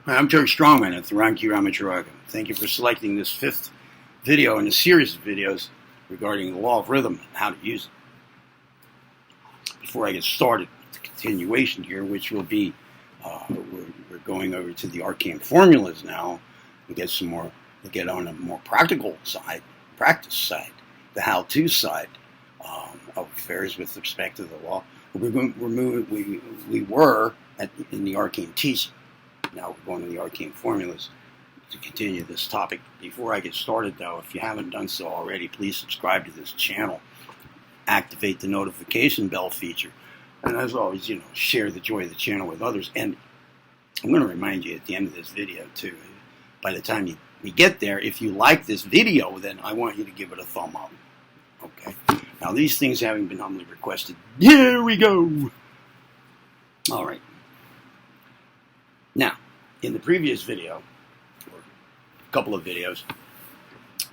Hi, I'm Terry Strongman at the Ranki Ramacharaga. Thank you for selecting this fifth video in a series of videos regarding the law of rhythm and how to use it. Before I get started, the continuation here, which will be, we're going over to the arcane formulas now and get some more, get on a more practical side, practice side, the how-to side of affairs with respect to the law. We were in the arcane teaching. Now we're going to the arcane formulas to continue this topic. Before I get started, though, if you haven't done so already, please subscribe to this channel. Activate the notification bell feature. And as always, share the joy of the channel with others. And I'm going to remind you at the end of this video, too, by the time we get there, if you like this video, then I want you to give it a thumb up. Okay? Now, these things having been humbly requested, here we go! All right. Now, in the previous video, or a couple of videos,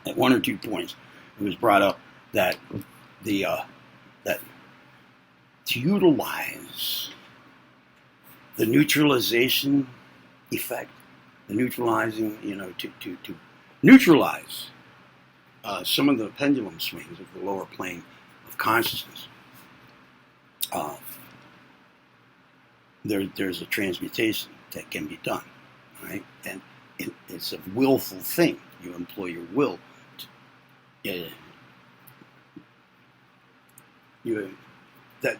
at one or 2 points, it was brought up that that to utilize the neutralization effect, the neutralizing, to neutralize some of the pendulum swings of the lower plane of consciousness. There's a transmutation that can be done, right? And it's a willful thing. You employ your will. That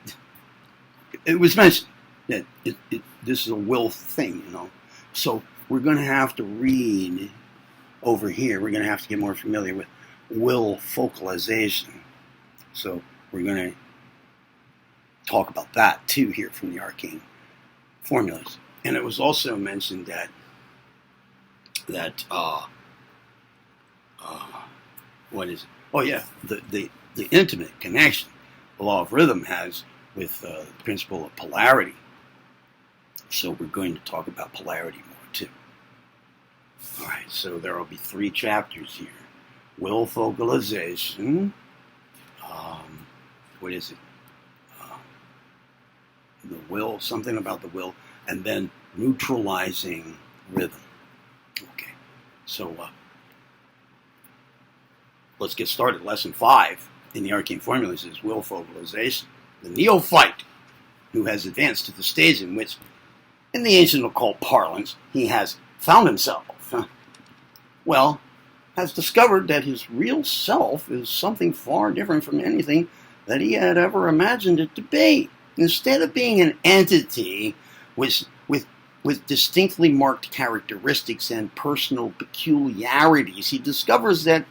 it was mentioned that this is a willful thing, So we're going to have to read over here. We're going to have to get more familiar with will focalization. So we're going to talk about that too here from the arcane formulas. And it was also mentioned that what is it? Oh yeah, the intimate connection the law of rhythm has with the principle of polarity. So we're going to talk about polarity more too. All right, so there will be 3 chapters here: will focalization. What is it? The will, something about the will, and then neutralizing rhythm. Okay, so let's get started. Lesson 5 in the arcane formulas is will focalization. The neophyte who has advanced to the stage in which, in the ancient occult parlance, he has found himself, has discovered that his real self is something far different from anything that he had ever imagined it to be. Instead of being an entity with distinctly marked characteristics and personal peculiarities, he discovers that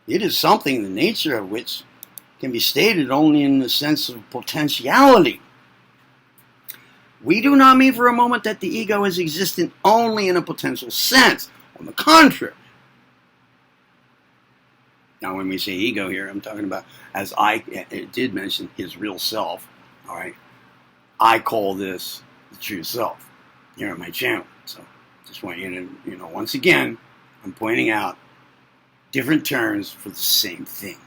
it is something the nature of which can be stated only in the sense of potentiality. We do not mean for a moment that the ego is existent only in a potential sense. On the contrary. Now, when we say ego here, I'm talking about, as I did mention, his real self. All right, I call this the true self here on my channel. So just want you to, once again, I'm pointing out different terms for the same thing.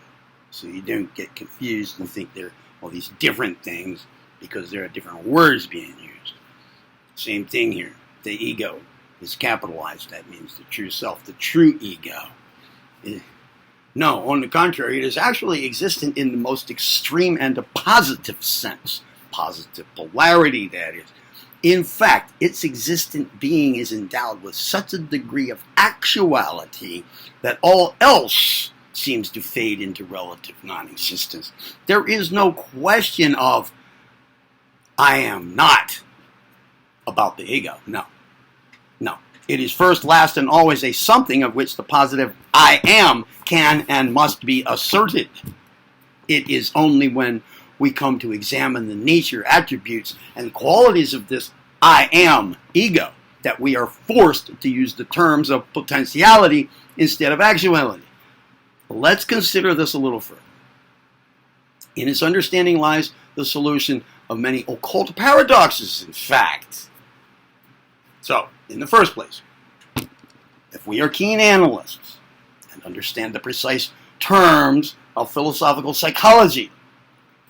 So you don't get confused and think they're all these different things because there are different words being used. Same thing here. The ego is capitalized. That means the true self, the true ego. No, on the contrary, it is actually existent in the most extreme and a positive sense. Positive polarity, that is. In fact, its existent being is endowed with such a degree of actuality that all else seems to fade into relative non-existence. There is no question of I am not about the ego. No. It is first, last, and always a something of which the positive I am can and must be asserted. It is only when we come to examine the nature, attributes, and qualities of this I am ego that we are forced to use the terms of potentiality instead of actuality. Let's consider this a little further. In its understanding lies the solution of many occult paradoxes, in fact. So, in the first place, if we are keen analysts and understand the precise terms of philosophical psychology,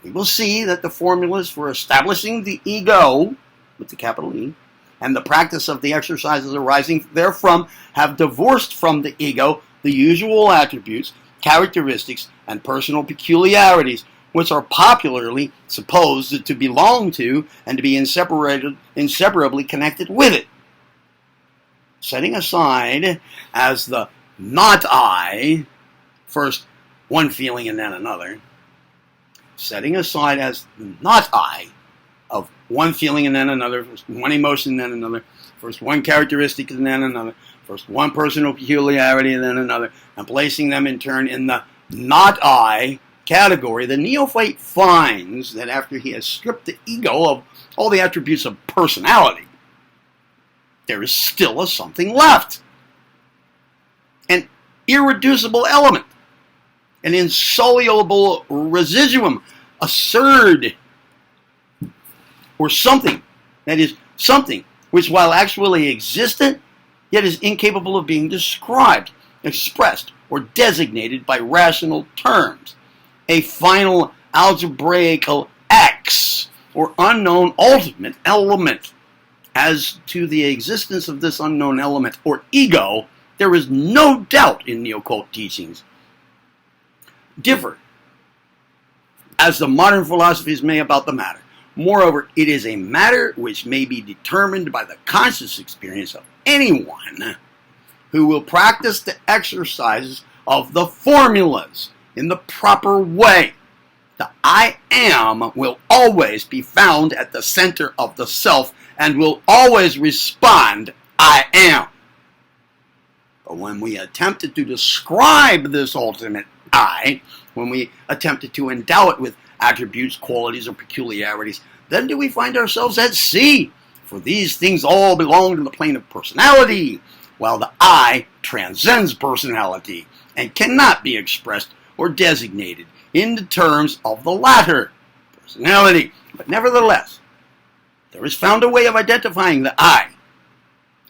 we will see that the formulas for establishing the ego, with the capital E, and the practice of the exercises arising therefrom have divorced from the ego the usual attributes, characteristics, and personal peculiarities which are popularly supposed to belong to and to be inseparably connected with it. Setting aside as the not I, first one feeling and then another, setting aside as not I of one feeling and then another, first one emotion and then another, first one characteristic and then another, first one personal peculiarity and then another, and placing them in turn in the not I category, the neophyte finds that after he has stripped the ego of all the attributes of personality, there is still a something left. An irreducible element, an insoluble residuum, a surd, or something that is something which, while actually existent, yet is incapable of being described, expressed, or designated by rational terms. A final algebraical X, or unknown ultimate element. As to the existence of this unknown element, or ego, there is no doubt in neo-occult teachings. Differ, as the modern philosophies may about the matter. Moreover, it is a matter which may be determined by the conscious experience of anyone who will practice the exercises of the formulas in the proper way. The I am will always be found at the center of the self and will always respond, I am. But when we attempted to describe this ultimate I, when we attempted to endow it with attributes, qualities, or peculiarities, then do we find ourselves at sea. For these things all belong to the plane of personality, while the I transcends personality and cannot be expressed or designated in the terms of the latter, personality. But nevertheless, there is found a way of identifying the I.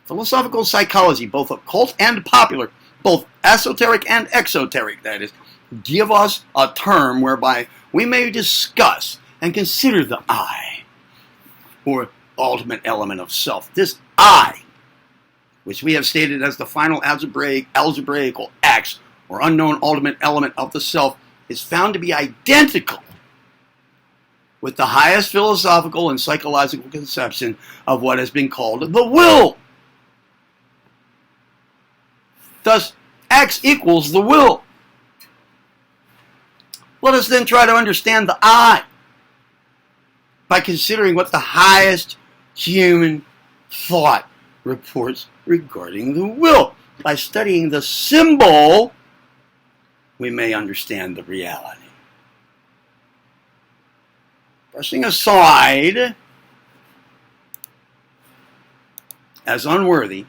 Philosophical psychology, both occult and popular, both esoteric and exoteric, that is, give us a term whereby we may discuss and consider the I, or ultimate element of self. This I, which we have stated as the final algebraical X, or unknown ultimate element of the self, is found to be identical with the highest philosophical and psychological conception of what has been called the will. Thus, X equals the will. Let us then try to understand the I by considering what the highest human thought reports regarding the will. By studying the symbol, we may understand the reality. Brushing aside as unworthy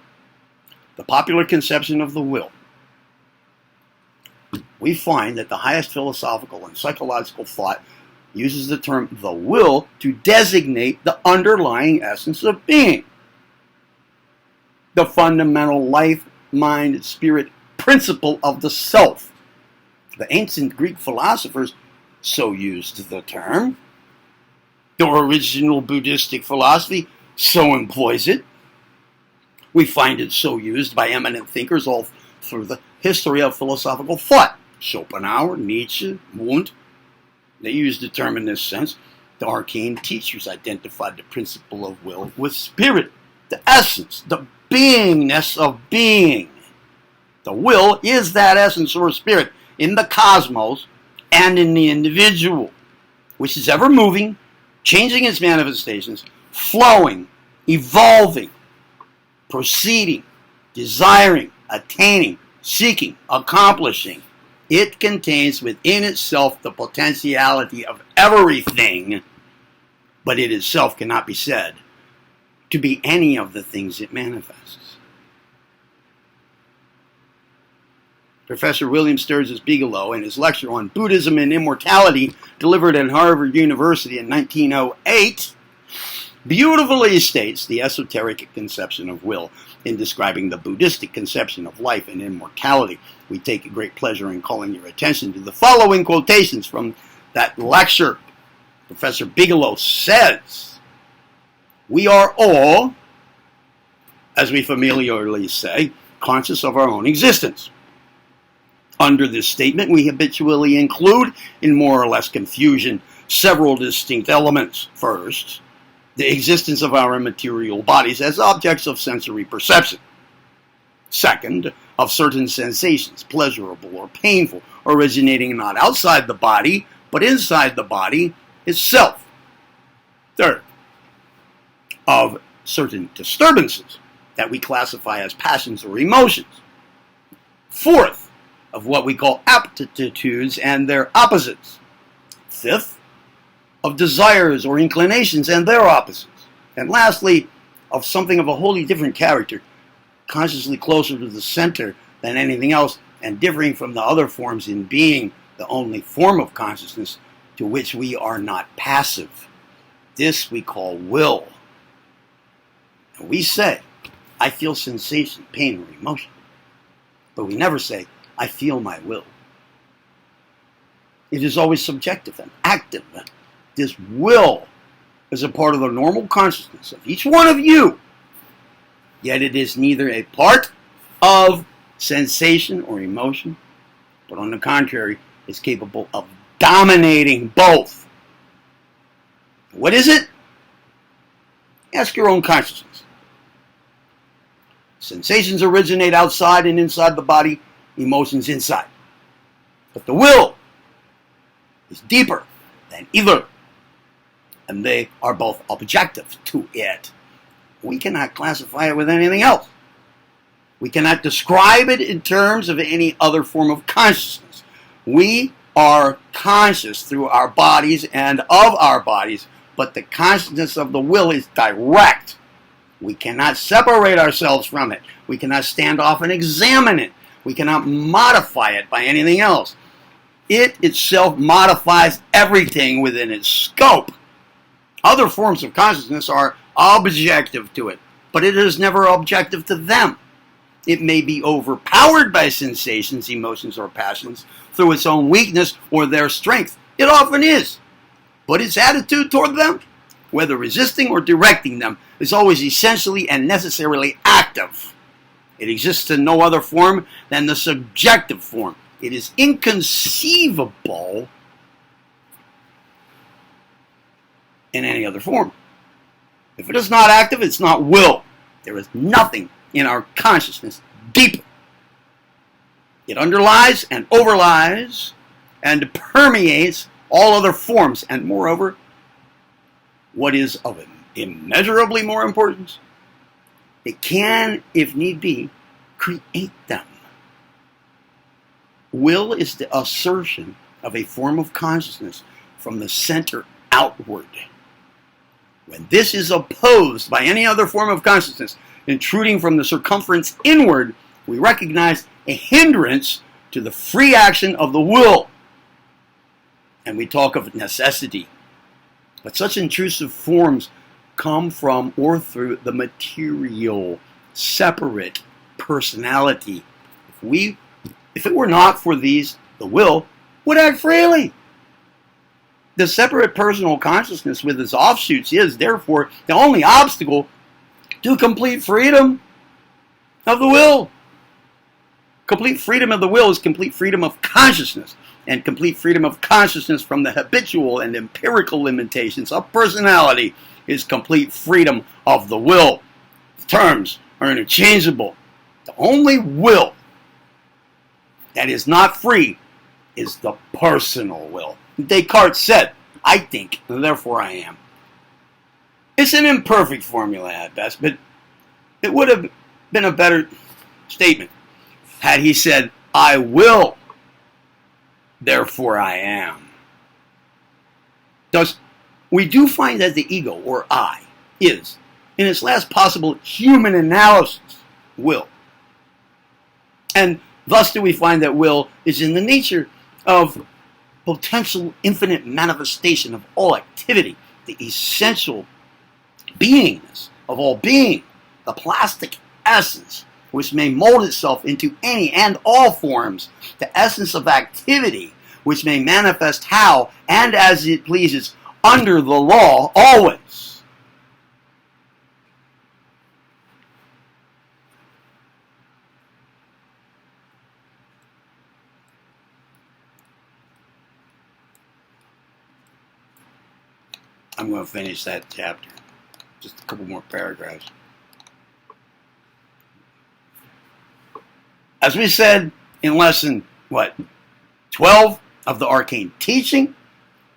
the popular conception of the will, we find that the highest philosophical and psychological thought uses the term the will to designate the underlying essence of being, the fundamental life, mind, spirit principle of the self. The ancient Greek philosophers so used the term. The original Buddhistic philosophy so employs it. We find it so used by eminent thinkers all through the history of philosophical thought. Schopenhauer, Nietzsche, Wundt, they used the term in this sense. The arcane teachers identified the principle of will with spirit, the essence, the beingness of being. The will is that essence or spirit in the cosmos and in the individual, which is ever moving, changing its manifestations, flowing, evolving, proceeding, desiring, attaining, seeking, accomplishing. It contains within itself the potentiality of everything, but it itself cannot be said to be any of the things it manifests. Professor William Sturgis Bigelow, in his lecture on Buddhism and Immortality, delivered at Harvard University in 1908, beautifully states the esoteric conception of will in describing the Buddhistic conception of life and immortality. We take a great pleasure in calling your attention to the following quotations from that lecture. Professor Bigelow says, "We are all as we familiarly say, conscious of our own existence. Under this statement, we habitually include, in more or less confusion, several distinct elements. First, the existence of our material bodies as objects of sensory perception. Second, of certain sensations, pleasurable or painful, originating not outside the body, but inside the body itself. Third, of certain disturbances that we classify as passions or emotions. Fourth, of what we call aptitudes and their opposites. Fifth, of desires or inclinations and their opposites. And lastly, of something of a wholly different character, consciously closer to the center than anything else, and differing from the other forms in being the only form of consciousness to which we are not passive. This we call will. And we say, I feel sensation, pain, or emotion. But we never say, I feel my will. It is always subjective and active. This will is a part of the normal consciousness of each one of you. Yet it is neither a part of sensation or emotion, but on the contrary, is capable of dominating both. What is it? Ask your own consciousness. Sensations originate outside and inside the body, emotions inside. But the will is deeper than either, and they are both objective to it. We cannot classify it with anything else. We cannot describe it in terms of any other form of consciousness. We are conscious through our bodies and of our bodies, but the consciousness of the will is direct. We cannot separate ourselves from it. We cannot stand off and examine it. We cannot modify it by anything else. It itself modifies everything within its scope. Other forms of consciousness are objective to it, but it is never objective to them. It may be overpowered by sensations, emotions, or passions through its own weakness or their strength. It often is. But its attitude toward them, whether resisting or directing them, is always essentially and necessarily active. It exists in no other form than the subjective form. It is inconceivable in any other form. If it is not active, it's not will. There is nothing in our consciousness deeper. It underlies and overlies and permeates all other forms, and moreover, what is of immeasurably more importance, it can, if need be, create them. Will is the assertion of a form of consciousness from the center outward. When this is opposed by any other form of consciousness, intruding from the circumference inward, we recognize a hindrance to the free action of the will. And we talk of necessity. But such intrusive forms come from or through the material, separate personality. If it were not for these, the will would act freely. The separate personal consciousness with its offshoots is, therefore, the only obstacle to complete freedom of the will. Complete freedom of the will is complete freedom of consciousness, and complete freedom of consciousness from the habitual and empirical limitations of personality is complete freedom of the will. The terms are interchangeable. The only will that is not free is the personal will. Descartes said, I think, and therefore I am. It's an imperfect formula at best, but it would have been a better statement had he said, I will, therefore I am. Thus, we do find that the ego, or I, is, in its last possible human analysis, will. And thus do we find that will is in the nature of potential infinite manifestation of all activity, the essential beingness of all being, the plastic essence which may mold itself into any and all forms, the essence of activity which may manifest how and as it pleases under the law always. I'm going to finish that chapter. Just a couple more paragraphs. As we said in lesson, 12 of the arcane teaching,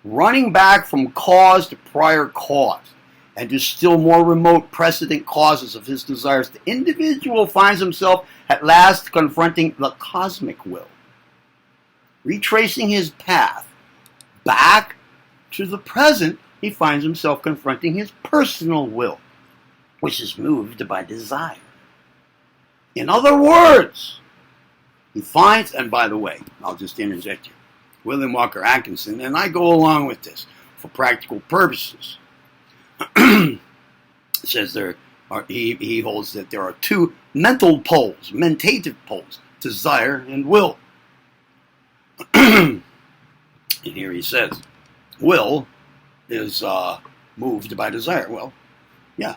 running back from cause to prior cause and to still more remote precedent causes of his desires, the individual finds himself at last confronting the cosmic will, retracing his path back to the present. He finds himself confronting his personal will, which is moved by desire. In other words, he finds, and by the way, I'll just interject here, William Walker Atkinson, and I go along with this for practical purposes, says he holds that there are two mental poles, mentative poles, desire and will. And here he says, will is moved by desire. Well, yeah.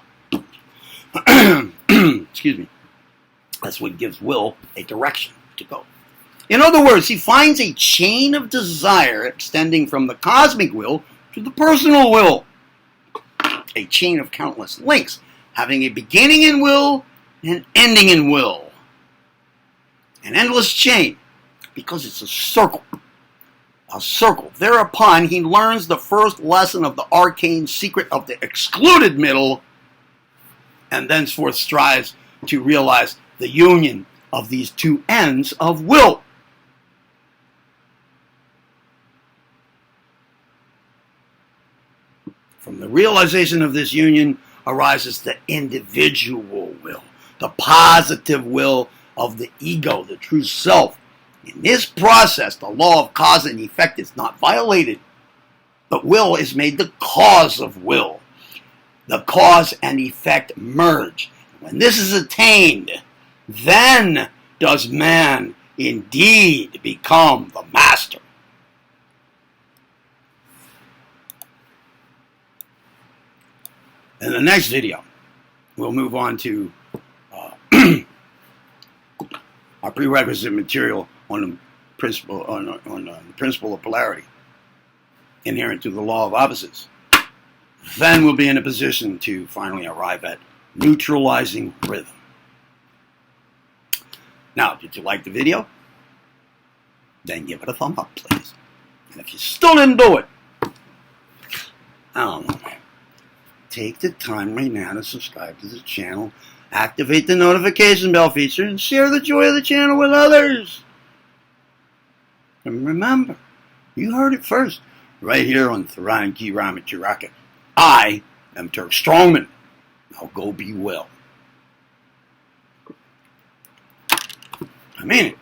Excuse me. That's what gives will a direction to go. In other words, he finds a chain of desire extending from the cosmic will to the personal will. A chain of countless links, having a beginning in will and ending in will. An endless chain, because it's a circle. A circle. Thereupon, he learns the first lesson of the arcane secret of the excluded middle, and thenceforth strives to realize the union of these two ends of will. From the realization of this union arises the individual will, the positive will of the ego, the true self. In this process, the law of cause and effect is not violated, but will is made the cause of will. The cause and effect merge. When this is attained, then does man indeed become the master. In the next video, we'll move on to our prerequisite material on the principle the principle of polarity inherent to the law of opposites. Then we'll be in a position to finally arrive at neutralizing rhythm. Now, did you like the video? Then give it a thumb up, please. And if you still didn't do it, I don't know. Take the time right now to subscribe to the channel, activate the notification bell feature, and share the joy of the channel with others. And remember, you heard it first, right here on Tharan Ki Rama Chiraka. I am Turk Strongman. Now go be well. I mean it.